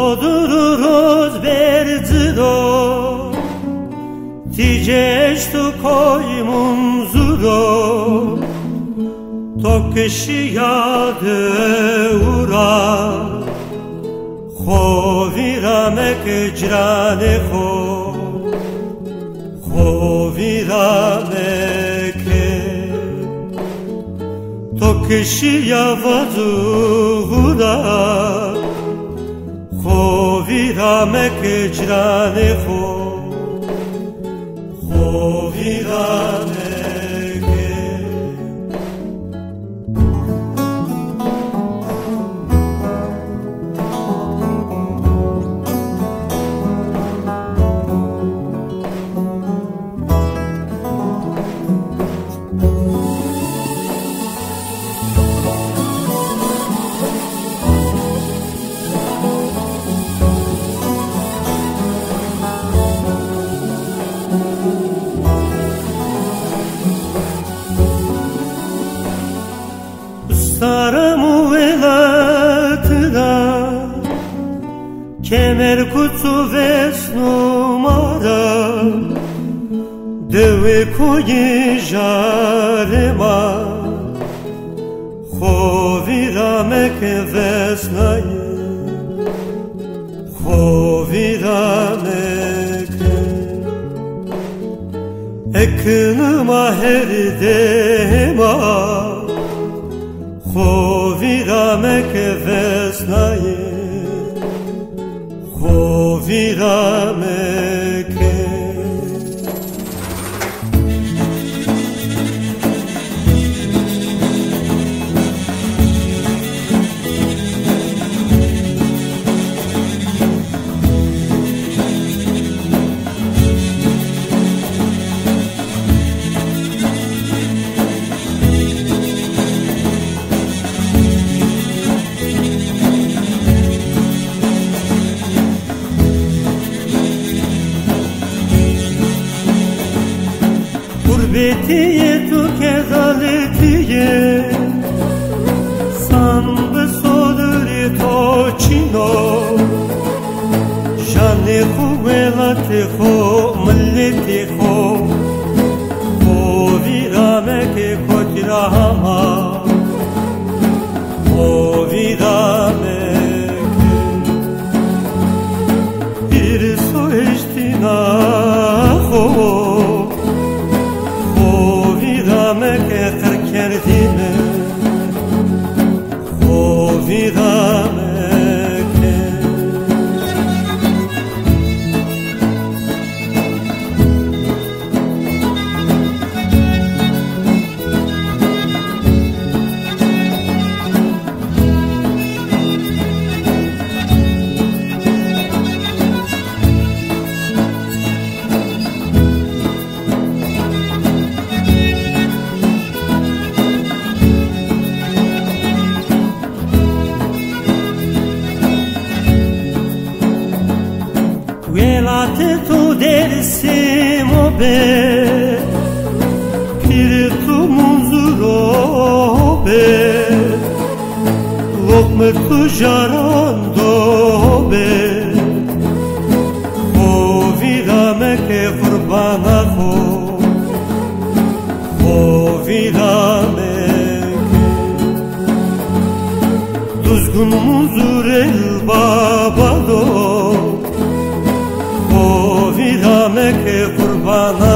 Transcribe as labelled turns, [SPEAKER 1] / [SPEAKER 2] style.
[SPEAKER 1] Sodururuz berdzido, tijesh tu koymun zuro, tokshiyade ura, khoviramek jrane khoviramek, tokshiyavazu ura. Khoviramek jrane khoviramek. Staram velatda kemer kutu vesnumara deve koye jarema khoviramek vesnaye khoviramek eknuma herdema khoviramek vesnaye khoviramek. Gurbetiye tu kezaletiye san besodri toçino jane khuvelate kho millete kho khoviramek kotirahama khoviramek bir soestina kho khoviramek kerdine khoviramek. Velate tu dersim o be pir tu muzuro be lokme tu jarando be khoviramek kurbana khoviramek düzgün muzur el babado khoviramek kurbana